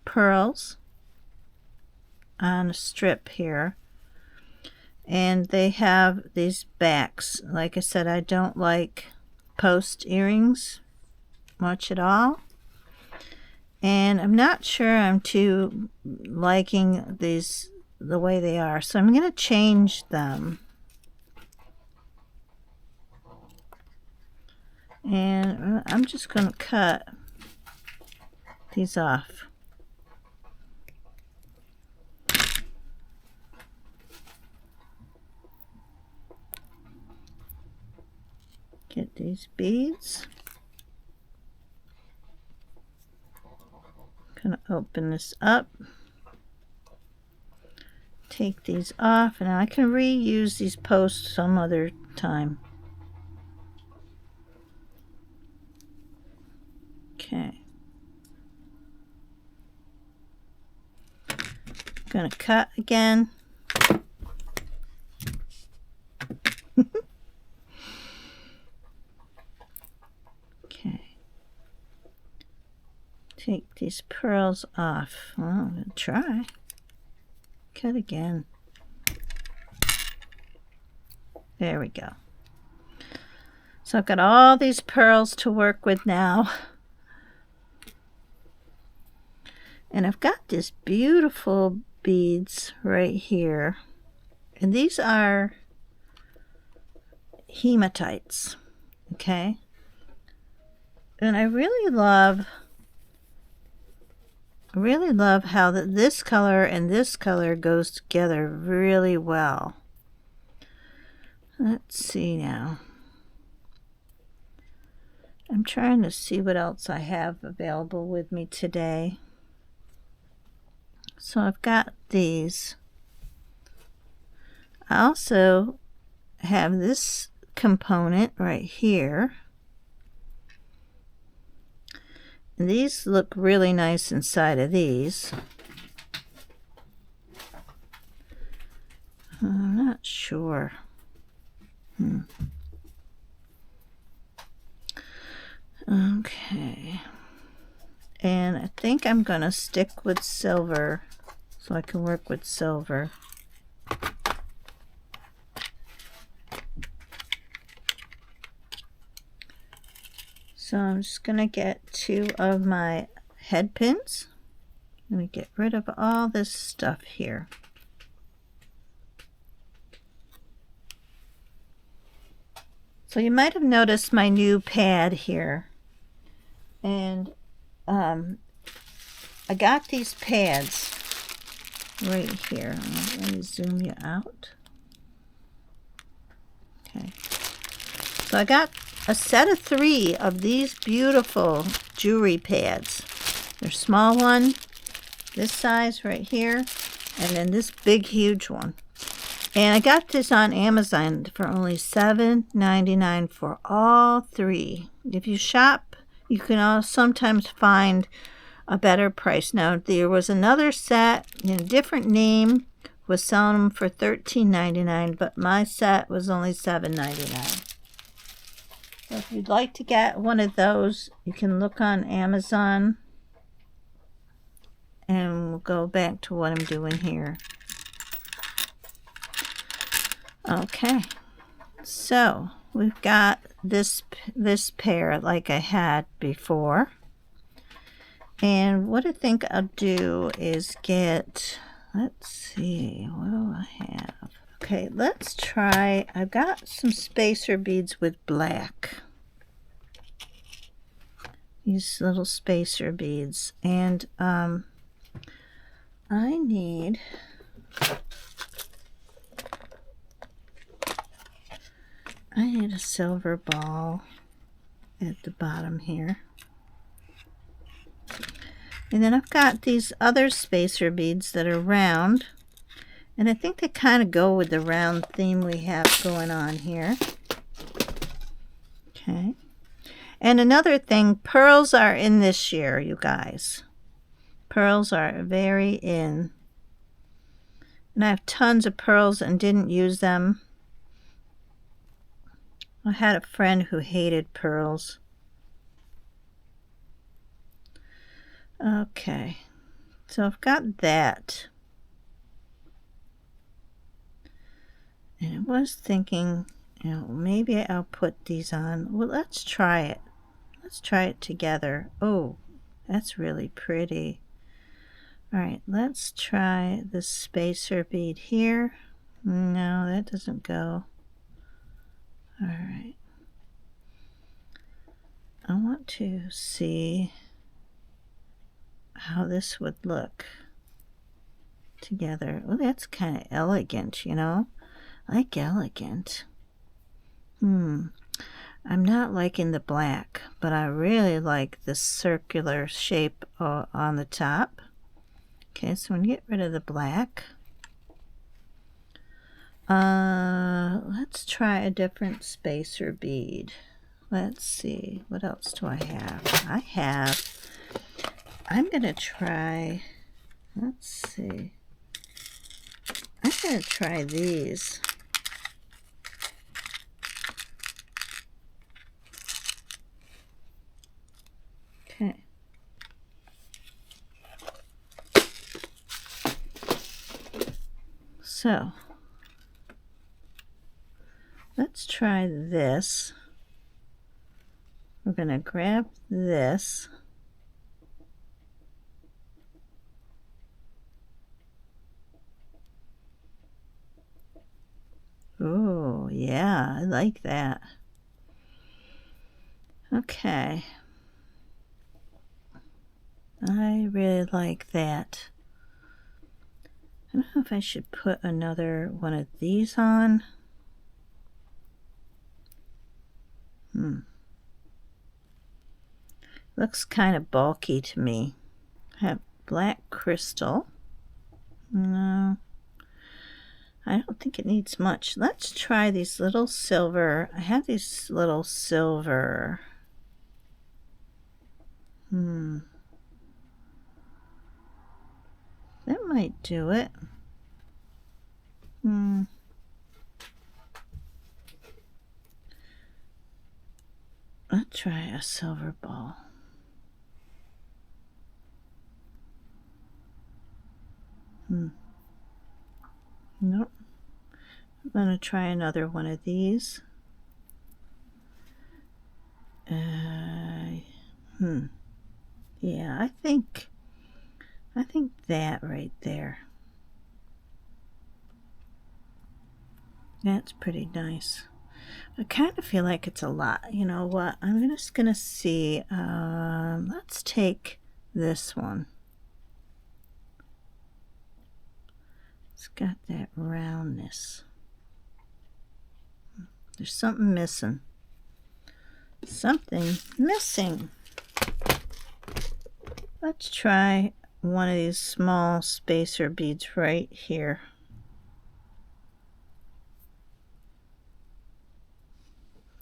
pearls on a strip here. And they have these backs. Like I said, I don't like post earrings much at all. And I'm not sure I'm too liking these the way they are. So I'm going to change them. And I'm just going to cut these off. Get these beads. Going to open this up. Take these off, and I can reuse these posts some other time. Okay. Gonna cut again. Okay. Take these pearls off. Well, I'm gonna try. Cut again. There we go. So I've got all these pearls to work with now. And I've got these beautiful beads right here. And these are hematites. Okay? And I really love how this color and this color goes together really well. Let's see now. I'm trying to see what else I have available with me today. So I've got these. I also have this component right here. And these look really nice inside of these. I'm not sure. Okay. And I think I'm going to stick with silver so I can work with silver. So I'm just going to get 2 of my head pins. I'm going to get rid of all this stuff here. So you might have noticed my new pad here. And I got these pads right here. Let me zoom you out. Okay. So I got a set of 3 of these beautiful jewelry pads. There's a small one, this size right here, and then this big huge one. And I got this on Amazon for only $7.99 for all 3. If you shop, you can sometimes find a better price. Now, there was another set in a different name, was selling them for $13.99, but my set was only $7.99. So if you'd like to get one of those, you can look on Amazon. And we'll go back to what I'm doing here. Okay, so we've got this pair like I had before. And what I think I'll do is get, let's see, what do I have? Okay, let's try, I've got some spacer beads with black. These little spacer beads. And I need a silver ball at the bottom here. And then I've got these other spacer beads that are round. And I think they kind of go with the round theme we have going on here. Okay. And another thing, pearls are in this year, you guys. Pearls are very in. And I have tons of pearls and didn't use them. I had a friend who hated pearls. Okay, so I've got that. And I was thinking, you know, maybe I'll put these on. Well, let's try it. Let's try it together. Oh, that's really pretty. All right, let's try the spacer bead here. No, that doesn't go. All right. I want to see how this would look together. Oh, that's kind of elegant, you know? I like elegant. I'm not liking the black, but I really like the circular shape on the top. Okay, so I'm going to get rid of the black. Let's try a different spacer bead. Let's see, what else do I have? I'm going to try, let's see. I'm going to try these. Okay. So, let's try this. We're going to grab this. Oh, yeah, I like that. Okay. I really like that. I don't know if I should put another one of these on. Looks kind of bulky to me. I have black crystal. No, I don't think it needs much. Let's try these little silver. I have these little silver. That might do it. Let's try a silver ball. Nope. I'm going to try another one of these. Yeah, I think that right there. That's pretty nice. I kind of feel like it's a lot. You know what? I'm just going to see. Let's take this one. It's got that roundness. There's something missing. Something missing. Let's try one of these small spacer beads right here.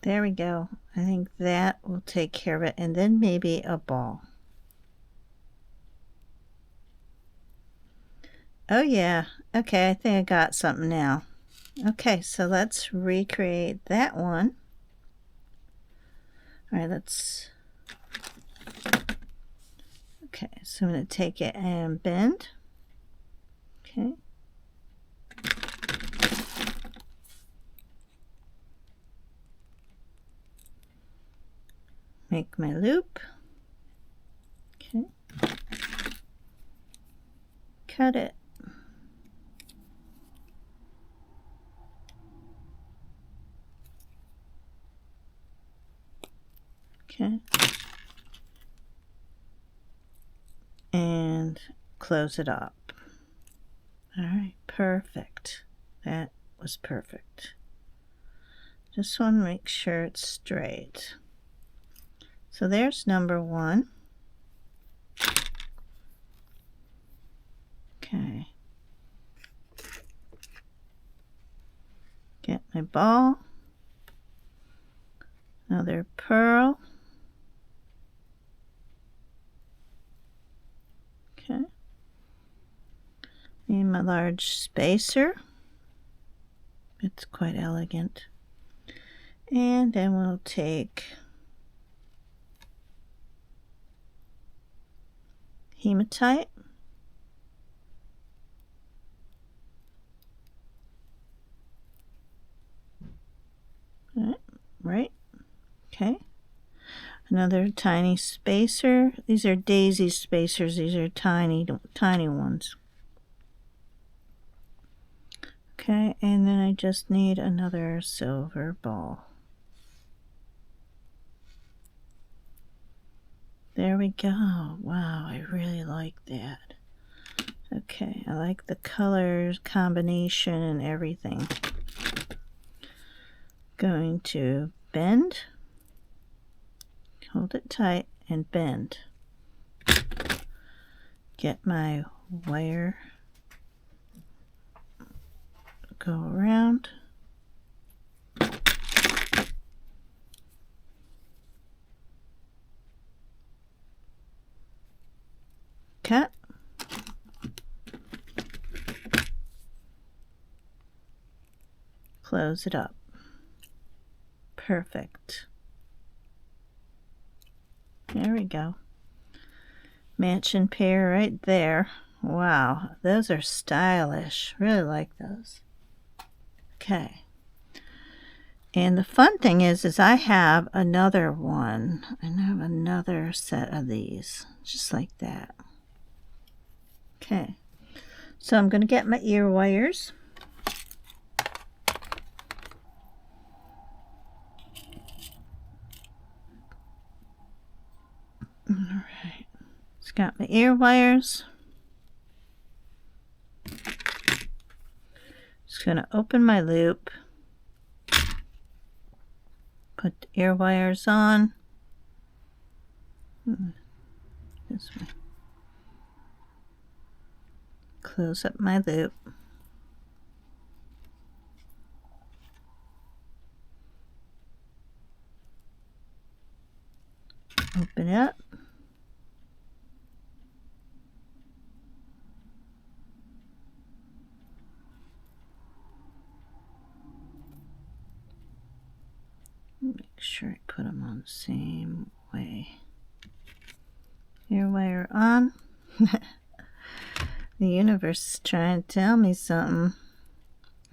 There we go. I think that will take care of it. And then maybe a ball. Oh yeah. Okay, I think I got something now. Okay, so let's recreate that one. All right, let's... Okay, so I'm going to take it and bend. Okay. Make my loop. Okay. Cut it. Okay. And close it up. All right, perfect. That was perfect. Just want to make sure it's straight. So there's number one. Okay. Get my ball. Another pearl. Okay. Need my large spacer. It's quite elegant. And then we'll take hematite. Right. Okay. Another tiny spacer. These are daisy spacers. These are tiny ones. Okay, and then I just need another silver ball. There we go. Wow, I really like that. Okay, I like the colors combination and everything. Going to bend. Hold it tight and bend. Get my wire. Go around. Cut. Close it up. Perfect. There we go. Matching pair right there. Wow, those are stylish. Really like those. Okay. And the fun thing is I have another one. I have another set of these, just like that. Okay. So I'm going to get my ear wires. All right. It's got my ear wires. Just going to open my loop. Put the ear wires on. This way. Close up my loop. Open it up. Make sure I put them on the same way. Ear wire on. The universe is trying to tell me something.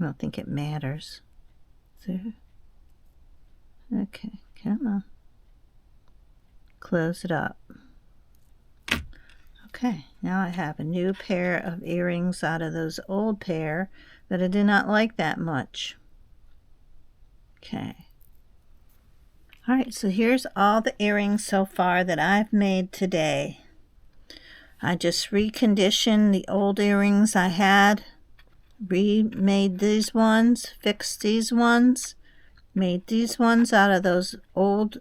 I don't think it matters. So, okay, come on. Close it up. Okay, now I have a new pair of earrings out of those old pair that I did not like that much. Okay. Alright, so here's all the earrings so far that I've made today. I just reconditioned the old earrings I had, remade these ones, fixed these ones, made these ones out of those old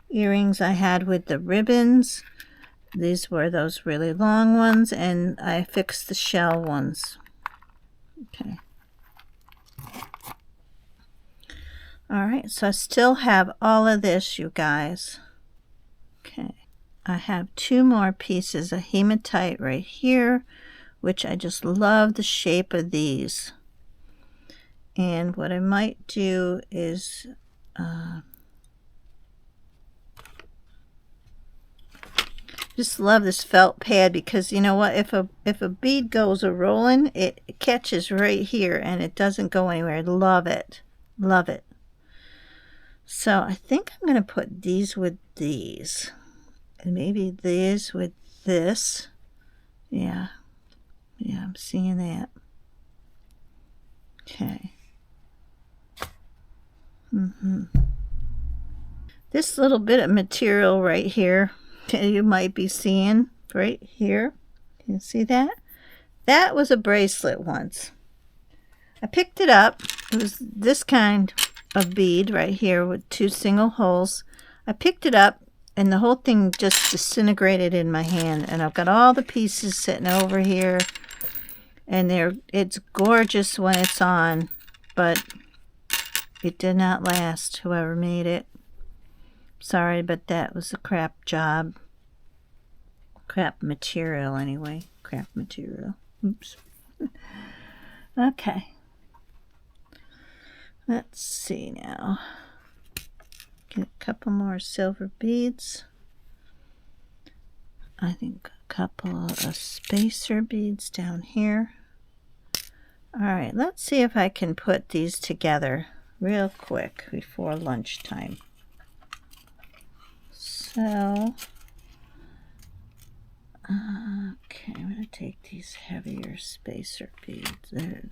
earrings I had with the ribbons. These were those really long ones, and I fixed the shell ones. Okay. Alright, so I still have all of this, you guys. Okay. I have two more pieces of hematite right here which I just love the shape of these. And what I might do is just love this felt pad, because you know what, if a bead goes a rolling, it catches right here and it doesn't go anywhere. Love it, love it. So I think I'm going to put these with these, and maybe these with this. Yeah, I'm seeing that. Okay. This little bit of material right here, you might be seeing right here. Can you see that? That was a bracelet once. I picked it up. It was this kind of bead right here with 2 single holes. I picked it up and the whole thing just disintegrated in my hand, and I've got all the pieces sitting over here, and it's gorgeous when it's on, but it did not last, whoever made it. Sorry, but that was a crap job. Crap material anyway. Crap material. Oops. Okay. Let's see now. Get a couple more silver beads. I think a couple of spacer beads down here. Alright, let's see if I can put these together real quick before lunchtime. So, okay, I'm going to take these heavier spacer beads. They're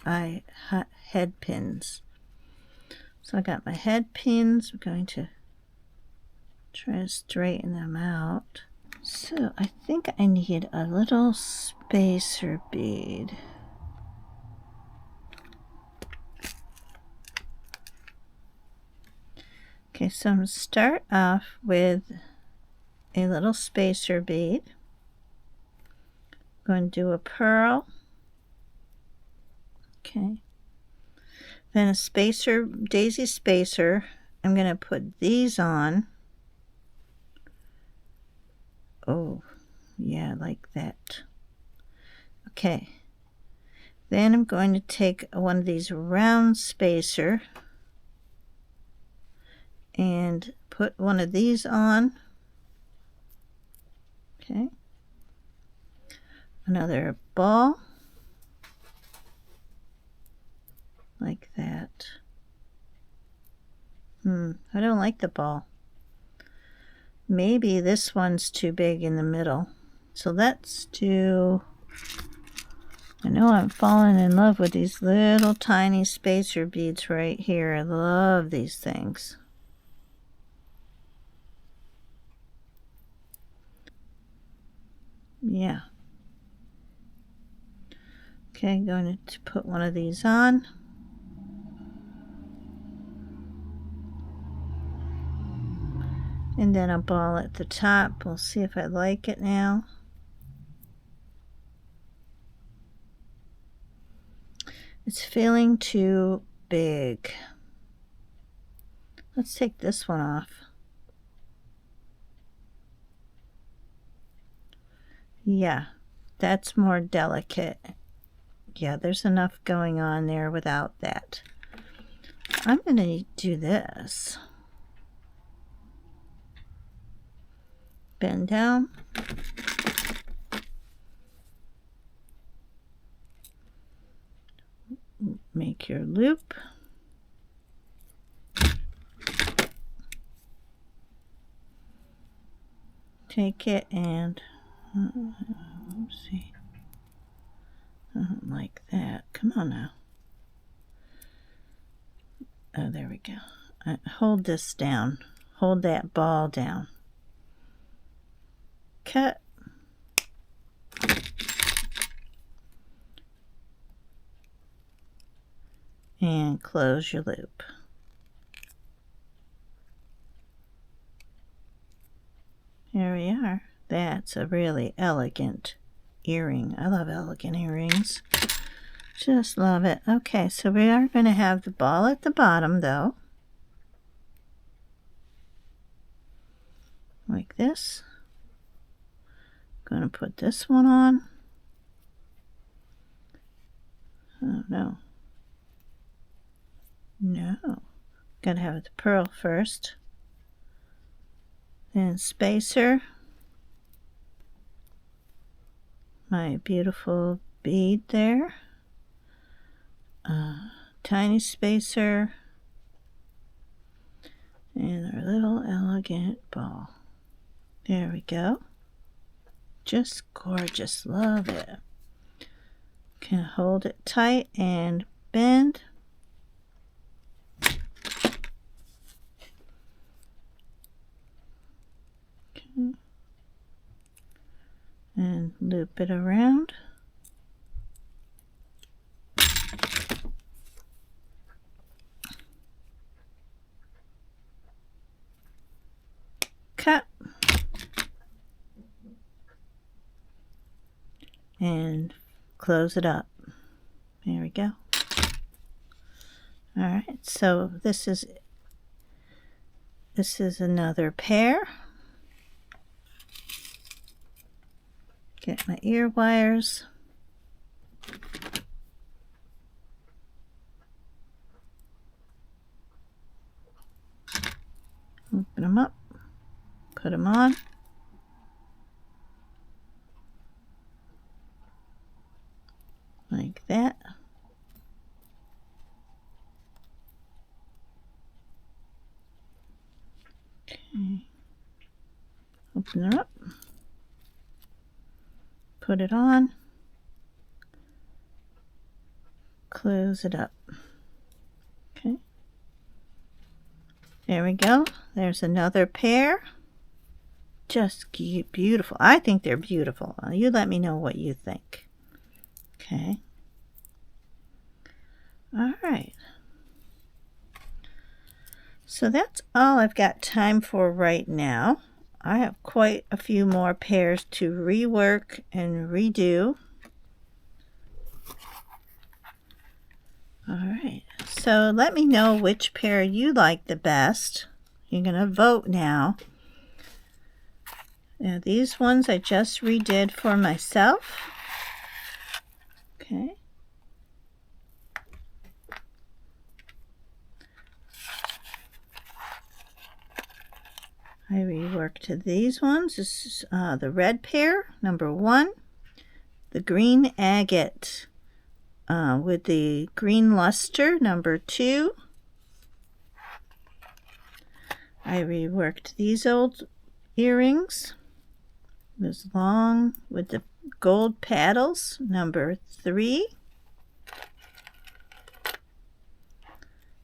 head pins. So I got my head pins. I'm going to try to straighten them out. So I think I need a little spacer bead. Okay, so I'm going to start off with a little spacer bead. I'm going to do a pearl. Okay. Then a spacer, daisy spacer. I'm going to put these on. Oh, yeah, like that. Okay. Then I'm going to take one of these round spacer and put one of these on. Okay. Another ball. Like that. I don't like the ball. Maybe this one's too big in the middle. So let's do... I know I'm falling in love with these little tiny spacer beads right here. I love these things. Yeah. Okay, going to put one of these on. And then a ball at the top. We'll see if I like it now. It's feeling too big. Let's take this one off. Yeah, that's more delicate. Yeah, there's enough going on there without that. I'm going to do this. Bend down. Make your loop. Take it and let's see. I don't like that. Come on now. Oh, there we go. Hold this down. Hold that ball down. Cut. And close your loop. Here we are. That's a really elegant earring. I love elegant earrings. Just love it. Okay, so we are going to have the ball at the bottom though. Like this. Going to put this one on. Oh, no. No. Gotta have the pearl first. And spacer. My beautiful bead there. Tiny spacer. And our little elegant ball. There we go. Just gorgeous. Love it. Can hold it tight and bend. Okay. And loop it around. Cut. And close it up. There we go. All right, so this is another pair. Get my ear wires. Open them up. Put them on. Like that. Okay. Open it up. Put it on. Close it up. Okay. There we go. There's another pair. Just beautiful. I think they're beautiful. You let me know what you think. Okay. All right. So that's all I've got time for right now. I have quite a few more pairs to rework and redo. All right. So let me know which pair you like the best. You're going to vote now. Now these ones I just redid for myself. Okay. I reworked these ones. This is the red pair, number 1. The green agate with the green luster, number 2. I reworked these old earrings. This long with the gold paddles, number 3.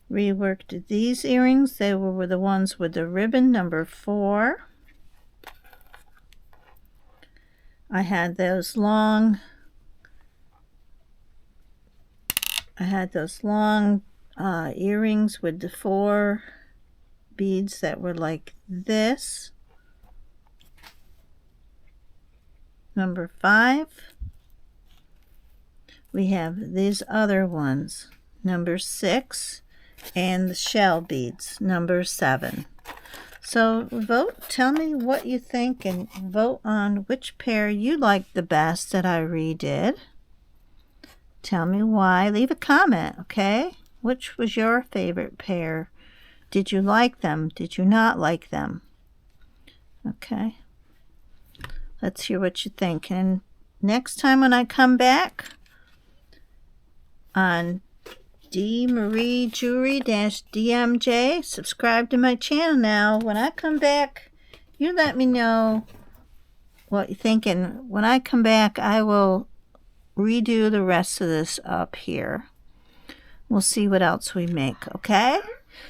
Reworked these earrings. They were the ones with the ribbon, number 4. I had those long earrings with the 4 beads that were like this. Number 5. We have these other ones, number 6, and the shell beads, number 7. So vote, tell me what you think, and vote on which pair you like the best that I redid. Tell me why. Leave a comment, okay? Which was your favorite pair? Did you like them? Did you not like them? Okay. Let's hear what you think. And next time when I come back on D. Marie Jewelry DMJ, subscribe to my channel now. When I come back, you let me know what you think. And when I come back, I will redo the rest of this up here. We'll see what else we make, okay?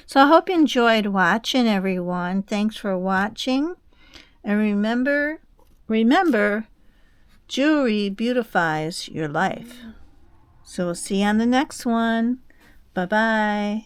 So I hope you enjoyed watching, everyone. Thanks for watching. And remember, jewelry beautifies your life. So we'll see you on the next one. Bye-bye.